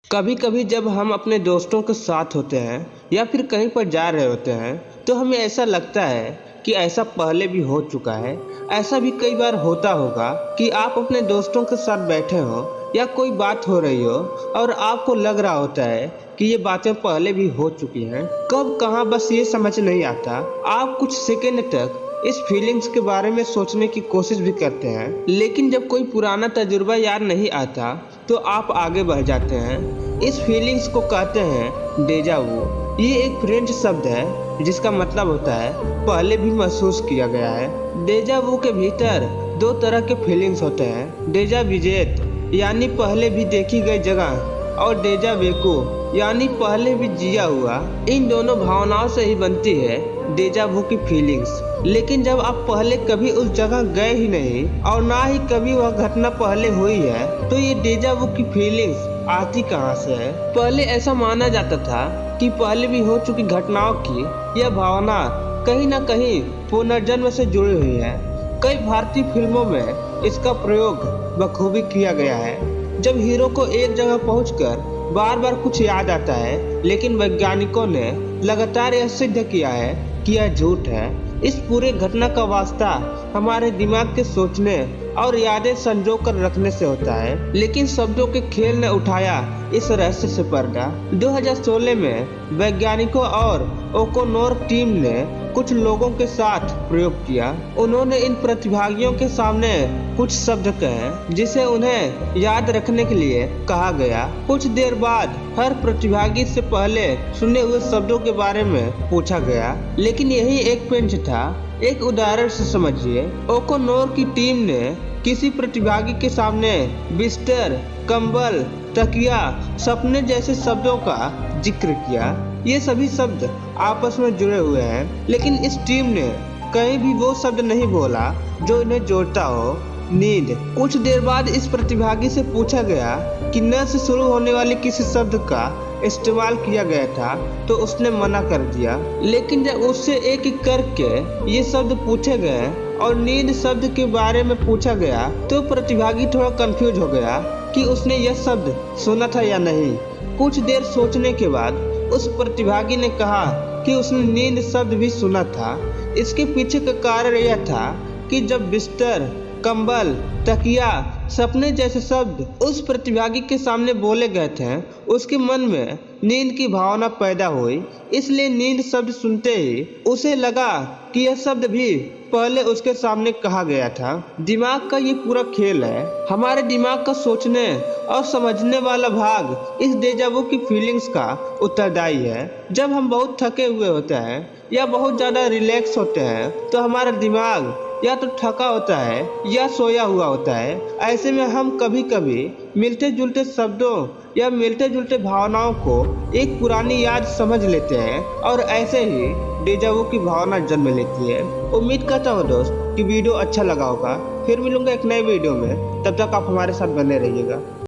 कभी कभी जब हम अपने दोस्तों के साथ होते हैं या फिर कहीं पर जा रहे होते हैं तो हमें ऐसा लगता है कि ऐसा पहले भी हो चुका है। ऐसा भी कई बार होता होगा कि आप अपने दोस्तों के साथ बैठे हो या कोई बात हो रही हो और आपको लग रहा होता है कि ये बातें पहले भी हो चुकी हैं। कब कहाँ बस ये समझ नहीं आता। आप कुछ सेकंड तक इस फीलिंग्स के बारे में सोचने की कोशिश भी करते हैं, लेकिन जब कोई पुराना तजुर्बा याद नहीं आता तो आप आगे बढ़ जाते हैं। इस फीलिंग्स को कहते हैं डेजा वू। ये एक फ्रेंच शब्द है जिसका मतलब होता है पहले भी महसूस किया गया है। डेजा वू के भीतर दो तरह के फीलिंग्स होते हैं, डेजा विजेत यानी पहले भी देखी गई जगह और डेजा वेको यानी पहले भी जिया हुआ। इन दोनों भावनाओं से ही बनती है डेजा वू की फीलिंग्स। लेकिन जब आप पहले कभी उस जगह गए ही नहीं और ना ही कभी वह घटना पहले हुई है तो ये डेजा वू की फीलिंग्स आती कहाँ से है। पहले ऐसा माना जाता था कि पहले भी हो चुकी घटनाओं की यह भावना कहीं ना कहीं पुनर्जन्म से जुड़ी हुई है। कई भारतीय फिल्मों में इसका प्रयोग बखूबी किया गया है। जब हीरो को एक जगह पहुंचकर बार बार कुछ याद आता है, लेकिन वैज्ञानिकों ने लगातार यह सिद्ध किया है कि यह झूठ है। इस पूरे घटना का वास्ता हमारे दिमाग के सोचने और यादें संजो कर रखने से होता है। लेकिन शब्दों के खेल ने उठाया इस रहस्य से पर्दा। 2016 में वैज्ञानिकों और ओकोनोर टीम ने कुछ लोगों के साथ प्रयोग किया। उन्होंने इन प्रतिभागियों के सामने कुछ शब्द कहे जिसे उन्हें याद रखने के लिए कहा गया। कुछ देर बाद हर प्रतिभागी से पहले सुने हुए शब्दों के बारे में पूछा गया, लेकिन यही एक पेंच था। एक उदाहरण से समझिए, ओकोनोर की टीम ने किसी प्रतिभागी के सामने बिस्तर, कंबल, तकिया, सपने जैसे शब्दों का जिक्र किया। ये सभी शब्द आपस में जुड़े हुए हैं, लेकिन इस टीम ने कहीं भी वो शब्द नहीं बोला जो इन्हें जोड़ता हो, नींद। कुछ देर बाद इस प्रतिभागी से पूछा गया कि न से शुरू होने वाले किसी शब्द का इस्तेमाल किया गया था तो उसने मना कर दिया। लेकिन जब उससे एक एक करके ये शब्द पूछे गए और नींद शब्द के बारे में पूछा गया तो प्रतिभागी थोड़ा कंफ्यूज हो गया कि उसने यह शब्द सुना था या नहीं। कुछ देर सोचने के बाद उस प्रतिभागी ने कहा कि उसने नींद शब्द भी सुना था। इसके पीछे का कारण यह था कि जब बिस्तर, कंबल, तकिया, सपने जैसे शब्द उस प्रतिभागी के सामने बोले गए थे, उसके मन में नींद की भावना पैदा हुई। इसलिए नींद शब्द सुनते ही उसे लगा कि यह शब्द भी पहले उसके सामने कहा गया था। दिमाग का ये पूरा खेल है। हमारे दिमाग का सोचने और समझने वाला भाग इस डेजा वू की फीलिंग्स का उत्तरदायी है। जब हम बहुत थके हुए होते हैं या बहुत ज़्यादा रिलैक्स होते हैं तो हमारा दिमाग या तो थका होता है या सोया हुआ होता है। ऐसे में हम कभी कभी मिलते जुलते शब्दों या मिलते जुलते भावनाओं को एक पुरानी याद समझ लेते हैं और ऐसे ही डेजा वू की भावना जन्म लेती है। उम्मीद करता हूँ दोस्त कि वीडियो अच्छा लगा होगा। फिर मिलूंगा एक नए वीडियो में, तब तक आप हमारे साथ बने रहिएगा।